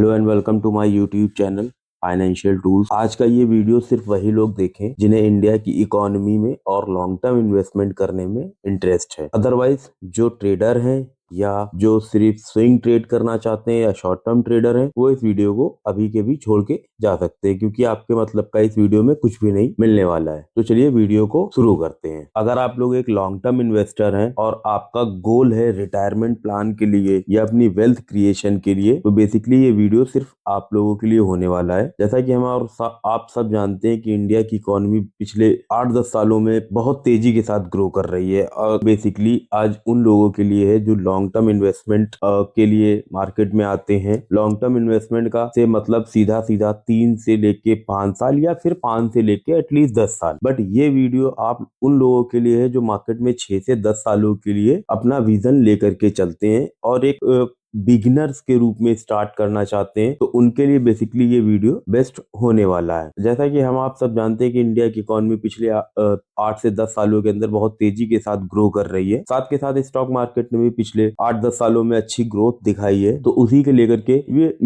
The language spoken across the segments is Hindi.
Hello and welcome to my YouTube channel financial tools. आज का ये वीडियो सिर्फ वही लोग देखें जिन्हें इंडिया की इकोनॉमी में और लॉन्ग टर्म इन्वेस्टमेंट करने में इंटरेस्ट है। अदरवाइज जो ट्रेडर हैं या जो सिर्फ स्विंग ट्रेड करना चाहते हैं या शॉर्ट टर्म ट्रेडर हैं, वो इस वीडियो को अभी के भी छोड़ के जा सकते हैं, क्योंकि आपके मतलब का इस वीडियो में कुछ भी नहीं मिलने वाला है। तो चलिए वीडियो को शुरू करते हैं। अगर आप लोग एक लॉन्ग टर्म इन्वेस्टर हैं और आपका गोल है रिटायरमेंट प्लान के लिए या अपनी वेल्थ क्रिएशन के लिए, तो बेसिकली ये वीडियो सिर्फ आप लोगों के लिए होने वाला है। जैसा कि हम और आप सब जानते हैं कि इंडिया की इकोनॉमी पिछले 8-10 सालों में बहुत तेजी के साथ ग्रो कर रही है, और बेसिकली आज उन लोगों के लिए है जो लॉन्ग टर्म इन्वेस्टमेंट के लिए मार्केट में आते हैं। लॉन्ग टर्म इन्वेस्टमेंट का से मतलब सीधा सीधा 3 से लेके 5 साल या फिर 5 से लेके एटलीस्ट 10 साल। बट ये वीडियो आप उन लोगों के लिए है जो मार्केट में 6 से 10 सालों के लिए अपना विजन लेकर के चलते हैं और एक बिगिनर्स के रूप में स्टार्ट करना चाहते हैं, तो उनके लिए बेसिकली ये वीडियो बेस्ट होने वाला है। जैसा कि हम आप सब जानते हैं कि इंडिया की इकोनॉमी पिछले 8 से 10 सालों के अंदर बहुत तेजी के साथ ग्रो कर रही है। साथ के साथ स्टॉक मार्केट ने भी पिछले 8-10 सालों में अच्छी ग्रोथ दिखाई है। तो उसी के लेकर के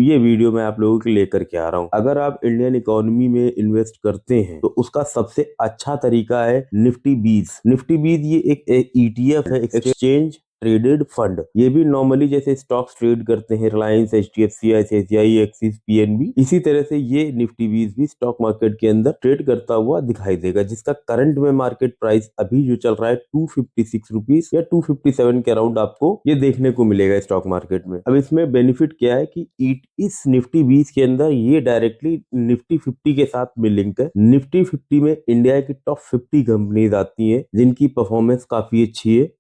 ये वीडियो मैं आप लोगों के लेकर के आ रहा हूँ। अगर आप इंडियन इकोनॉमी में इन्वेस्ट करते हैं तो उसका सबसे अच्छा तरीका है निफ्टी 20। निफ्टी 20 ये एक ETF है, एक्सचेंज ट्रेडेड फंड। ये भी नॉर्मली जैसे स्टॉक्स ट्रेड करते हैं Reliance, HDFC, ICICI, axis, PNB, इसी तरह से ये निफ्टी 20 भी स्टॉक मार्केट के अंदर ट्रेड करता हुआ दिखाई देगा, जिसका करंट में मार्केट प्राइस अभी जो चल रहा है 256 रुपीज या 257 के अराउंड आपको ये देखने को मिलेगा स्टॉक मार्केट में। अब इसमें बेनिफिट क्या है कि इस निफ्टी 20 के अंदर ये डायरेक्टली निफ्टी 50 के साथ में लिंक है। निफ्टी 50 में इंडिया की टॉप 50 कंपनीज आती हैं जिनकी परफॉर्मेंस काफी अच्छी है,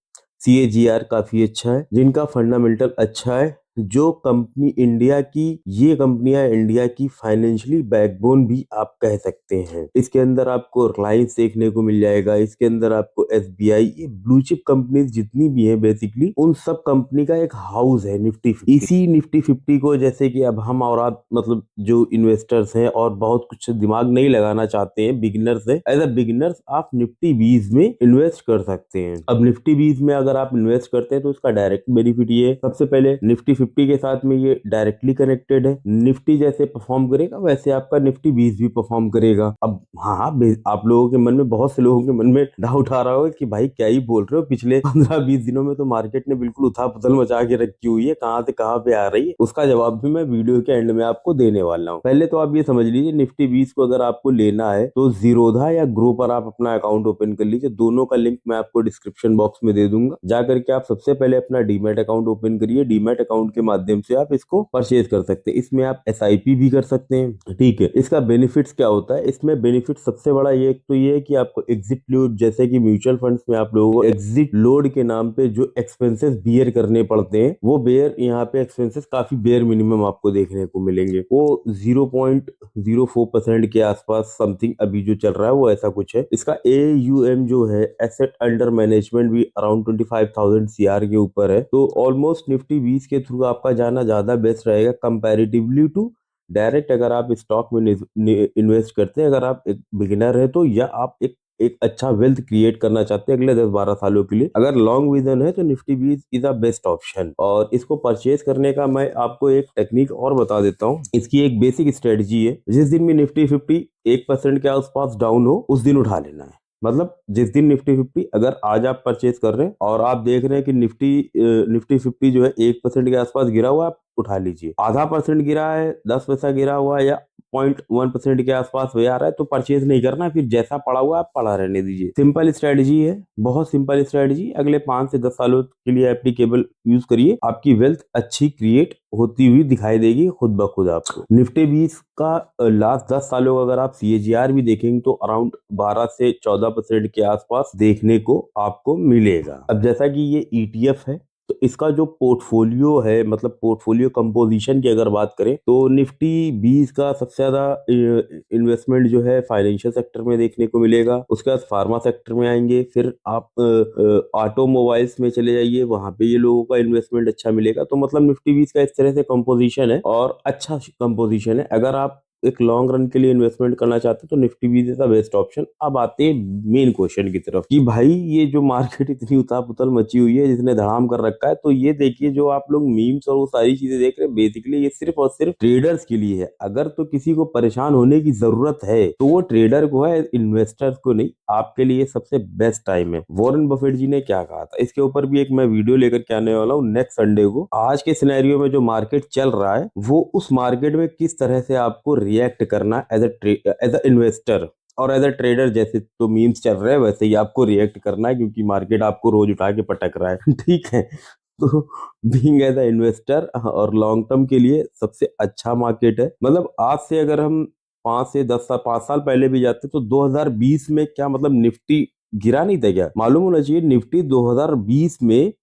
CAGR काफी अच्छा है, जिनका फंडामेंटल अच्छा है। जो कंपनी इंडिया की, ये कंपनियां इंडिया की फाइनेंशियली बैकबोन भी आप कह सकते हैं। इसके अंदर आपको रिलायंस देखने को मिल जाएगा, इसके अंदर आपको SBI, ये ब्लू चिप कंपनीज जितनी भी हैं बेसिकली उन सब कंपनी का एक हाउस है निफ्टी 50। इसी निफ्टी 50 को जैसे कि अब हम और आप मतलब जो इन्वेस्टर्स हैं और बहुत कुछ दिमाग नहीं लगाना चाहते हैं, बिगिनर्स है, एज अ बिगिनर्स आप निफ्टी 20 में इन्वेस्ट कर सकते हैं। अब निफ्टी 20 में अगर आप इन्वेस्ट करते हैं तो इसका डायरेक्ट बेनिफिट ये है, सबसे पहले निफ्टी 50 के साथ में ये डायरेक्टली कनेक्टेड है। निफ्टी जैसे परफॉर्म करेगा वैसे आपका निफ्टी 20 भी परफॉर्म करेगा। अब हाँ, आप लोगों के मन में, बहुत से लोगों के मन में डाउट आ रहा होगा कि भाई क्या ही बोल रहे हो, पिछले 15-20 दिनों में तो मार्केट ने बिल्कुल उथल पुथल मचा के रखी हुई है, कहाँ से कहाँ पे आ रही है। उसका जवाब भी मैं वीडियो के एंड में आपको देने वाला हूँ। पहले तो आप ये समझ लीजिए, निफ्टी 20 को अगर आपको लेना है तो जीरोधा या ग्रो पर आप अपना अकाउंट ओपन कर लीजिए। दोनों का लिंक मैं आपको डिस्क्रिप्शन बॉक्स में दे दूंगा। जाकर के आप सबसे पहले अपना डीमैट अकाउंट ओपन करिए। डीमैट अकाउंट के माध्यम से आप इसको परचेज कर सकते हैं। इसमें आप SIP भी कर सकते हैं, ठीक है। इसका बेनिफिट्स क्या होता है, इसमें बेनिफिट सबसे बड़ा ये तो ये है कि आपको एग्जिट लोड, जैसे कि म्यूचुअल फंड्स में आप लोगों को एग्जिट लोड के नाम पे जो एक्सपेंसेस बियर करने पड़ते हैं, वो बेयर यहाँ पे एक्सपेंसेस काफी बेयर मिनिमम आपको देखने को मिलेंगे। वो 0.04% के आसपास समथिंग अभी जो चल रहा है वो ऐसा कुछ है। इसका AUM जो है, एसेट अंडर मैनेजमेंट, भी अराउंड 25,000 CR के ऊपर है। तो ऑलमोस्ट निफ्टी 20 के थ्रू आपका जाना ज्यादा बेस्ट रहेगा कंपैरेटिवली टू डायरेक्ट अगर आप स्टॉक में इन्वेस्ट करते हैं। अगर आप एक बिगिनर है तो, या आप एक अच्छा वेल्थ क्रिएट करना चाहते हैं अगले 10-12 सालों के लिए, अगर लॉन्ग विजन है तो Nifty 20 is a best option. और इसको परचेज करने का मैं आपको एक टेक्निक और बता देता हूँ। इसकी एक बेसिक स्ट्रेटजी है, जिस दिन भी निफ्टी 50 1% के आसपास डाउन हो उस दिन उठा लेना है। मतलब जिस दिन निफ्टी 50, अगर आज आप परचेज कर रहे हैं और आप देख रहे हैं कि निफ्टी 50 जो है 1% के आसपास गिरा हुआ है, आप उठा लीजिए। आधा परसेंट गिरा है, 10 पैसा गिरा हुआ है, या 0.1% के आसपास वे आ रहा है, तो परचेज नहीं करना, फिर जैसा पड़ा हुआ आप पड़ा रहने दीजिए। सिंपल स्ट्रेटजी है, बहुत सिंपल स्ट्रेटजी, अगले 5 से 10 सालों के लिए एप्लीकेबल यूज करिए। आपकी वेल्थ अच्छी क्रिएट होती हुई दिखाई देगी खुद ब खुद आपको। निफ्टी 20 का लास्ट 10 सालों का अगर आप CAGR भी देखेंगे तो अराउंड 12 से 14% के आसपास देखने को आपको मिलेगा। अब जैसा कि ये ETF है, तो इसका जो पोर्टफोलियो है, मतलब पोर्टफोलियो कंपोजिशन की अगर बात करें तो निफ्टी 20 का सबसे ज्यादा इन्वेस्टमेंट जो है फाइनेंशियल सेक्टर में देखने को मिलेगा। उसके बाद फार्मा सेक्टर में आएंगे, फिर आप ऑटोमोबाइल्स में चले जाइए, वहां पे ये लोगों का इन्वेस्टमेंट अच्छा मिलेगा। तो मतलब निफ्टी 20 का इस तरह से कंपोजिशन है और अच्छा कंपोजिशन है। अगर आप एक लॉन्ग रन के लिए इन्वेस्टमेंट करना चाहते हैं तो निफ्टी भी इज द बेस्ट ऑप्शन। अब आते हैं मेन क्वेश्चन की तरफ कि भाई ये जो मार्केट इतनी उतार पुतल मची हुई है, जिसने धड़ाम कर रखा है, तो ये देखिए जो आप लोग मीम्स और वो सारी चीजें देख रहे हैं, बेसिकली ये सिर्फ और सिर्फ ट्रेडर्स के लिए है। अगर तो किसी को परेशान होने की जरूरत है तो वो ट्रेडर को है, इन्वेस्टर्स को नहीं। आपके लिए सबसे बेस्ट टाइम है। वॉरेन बफेट जी ने क्या कहा था इसके ऊपर भी एक मैं वीडियो लेकर के आने वाला हूँ नेक्स्ट संडे को। आज के सिनेरियो में जो मार्केट चल रहा है वो उस मार्केट में किस तरह से आपको रिएक्ट करना एज अ इन्वेस्टर और एज अ ट्रेडर, जैसे तो मीम्स चल रहे हैं वैसे ही आपको रिएक्ट करना है, क्योंकि मार्केट आपको रोज उठा के पटक रहा है ठीक है। तो बीइंग एज अ इन्वेस्टर और लॉन्ग टर्म के लिए सबसे अच्छा मार्केट है। मतलब आज से अगर हम 5 से 10 साल 5 साल पहले भी जाते तो 2020 में क्या मतलब निफ्टी गिरा नहीं था क्या? मालूम होना चाहिए निफ्टी 2020 में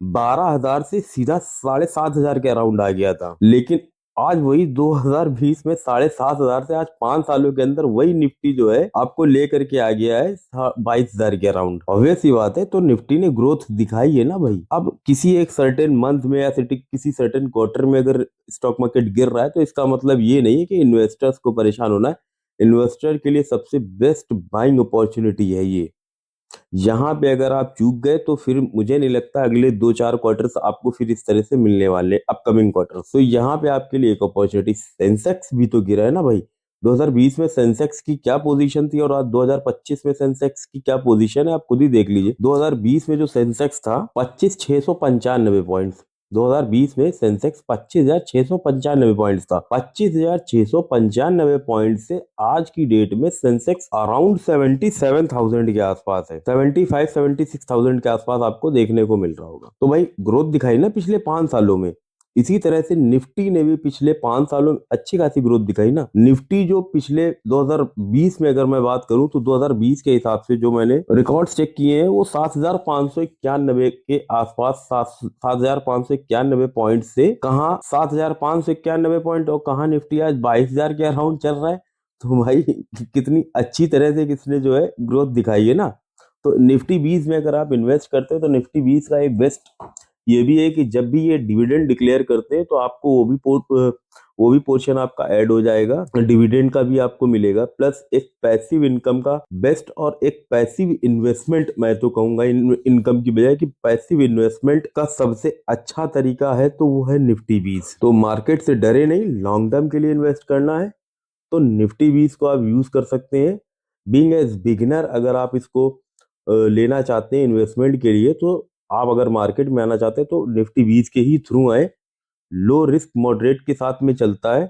12,000 से सीधा 7,500 के अराउंड आ गया था। लेकिन आज वही 2020 में 7,500 से आज 5 सालों के अंदर वही निफ्टी जो है आपको लेकर के आ गया है 22,000 के अराउंड। ऑब्वियस सी बात है, तो निफ्टी ने ग्रोथ दिखाई है ना भाई। अब किसी एक सर्टेन मंथ में या किसी सर्टेन क्वार्टर में अगर स्टॉक मार्केट गिर रहा है तो इसका मतलब ये नहीं है कि इन्वेस्टर्स को परेशान होना है। इन्वेस्टर के लिए सबसे बेस्ट बाइंग अपॉर्चुनिटी है ये। यहाँ पे अगर आप चूक गए तो फिर मुझे नहीं लगता अगले 2-4 क्वार्टर्स आपको फिर इस तरह से मिलने वाले अपकमिंग क्वार्टर्स। तो यहाँ पे आपके लिए एक अपॉर्चुनिटी। सेंसेक्स भी तो गिरा है ना भाई। 2020 में सेंसेक्स की क्या पोजीशन थी और आज 2025 में सेंसेक्स की क्या पोजीशन है आप खुद ही देख लीजिए। 2020 में जो सेंसेक्स था 25,695 पॉइंट्स। 2020 में सेंसेक्स 25,695 पॉइंट्स था। 25,695 पॉइंट से आज की डेट में सेंसेक्स अराउंड 77,000 के आसपास है। 76,000 के आसपास आपको देखने को मिल रहा होगा। तो भाई ग्रोथ दिखाई ना पिछले 5 सालों में। इसी तरह से निफ्टी ने भी पिछले 5 सालों में अच्छी खासी ग्रोथ दिखाई ना। निफ्टी जो पिछले 2020 में अगर मैं बात करूं तो 2020 के हिसाब से जो मैंने रिकॉर्ड्स चेक किए हैं वो 7,591 के आसपास, 7,591 पॉइंट से कहाँ 7,591 पॉइंट और कहाँ निफ्टी आज 22,000 के अराउंड चल रहा है। तो भाई कितनी अच्छी तरह से किसने जो है ग्रोथ दिखाई है ना। तो निफ्टी 20 में अगर आप इन्वेस्ट करते हो तो निफ्टी 20 का एक बेस्ट ये भी है कि जब भी ये डिविडेंड डिक्लेयर करते हैं तो आपको वो भी पोर्शन आपका ऐड हो जाएगा, डिविडेंड का भी आपको मिलेगा, प्लस एक पैसिव इनकम का बेस्ट और एक पैसिव इन्वेस्टमेंट, मैं तो कहूंगा इनकम की बजाय कि पैसिव इन्वेस्टमेंट का सबसे अच्छा तरीका है तो वो है निफ्टी 20। तो मार्केट से डरे नहीं, लॉन्ग टर्म के लिए इन्वेस्ट करना है तो निफ्टी 20 को आप यूज कर सकते हैं। बीइंग एज बिगिनर अगर आप इसको लेना चाहते हैं इन्वेस्टमेंट के लिए, तो आप अगर मार्केट में आना चाहते हैं तो निफ्टी 20 के ही थ्रू आए। लो रिस्क मॉडरेट के साथ में चलता है,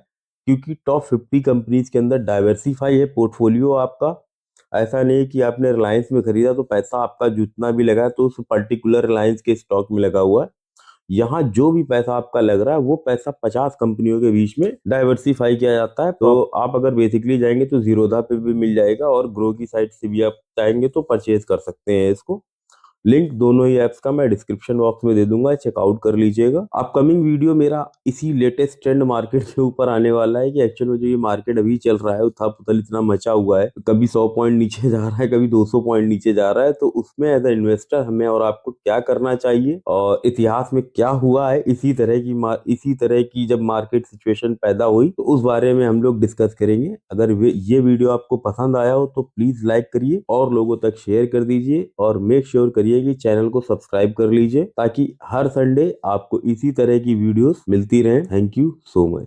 क्योंकि टॉप 50 कंपनीज के अंदर डाइवर्सिफाई है पोर्टफोलियो आपका। ऐसा नहीं कि आपने रिलायंस में खरीदा तो पैसा आपका जितना भी लगा है तो उस पर्टिकुलर रिलायंस के स्टॉक में लगा हुआ है। यहाँ जो भी पैसा आपका लग रहा है वो पैसा 50 कंपनियों के बीच में डाइवर्सिफाई किया जाता है। तो आप अगर बेसिकली जाएंगे तो जीरोधा पे भी मिल जाएगा और ग्रो की साइट से भी आप चाहेंगे तो परचेज कर सकते हैं इसको। लिंक दोनों ही ऐप्स का मैं डिस्क्रिप्शन बॉक्स में दे दूंगा, चेकआउट कर लीजिएगा। अपकमिंग वीडियो मेरा इसी लेटेस्ट ट्रेंड मार्केट के ऊपर आने वाला है कि एक्चुअल में जो ये मार्केट अभी चल रहा है उथल पुथल इतना मचा हुआ है, कभी 100 पॉइंट नीचे जा रहा है, कभी 200 पॉइंट नीचे जा रहा है, तो उसमें एज ए इन्वेस्टर हमें और आपको क्या करना चाहिए और इतिहास में क्या हुआ है इसी तरह की जब मार्केट सिचुएशन पैदा हुई तो उस बारे में हम लोग डिस्कस करेंगे। अगर ये वीडियो आपको पसंद आया हो तो प्लीज लाइक करिए और लोगों तक शेयर कर दीजिए और मेक श्योर करिए कि चैनल को सब्सक्राइब कर लीजिए ताकि हर संडे आपको इसी तरह की वीडियोस मिलती रहें। Thank you so much.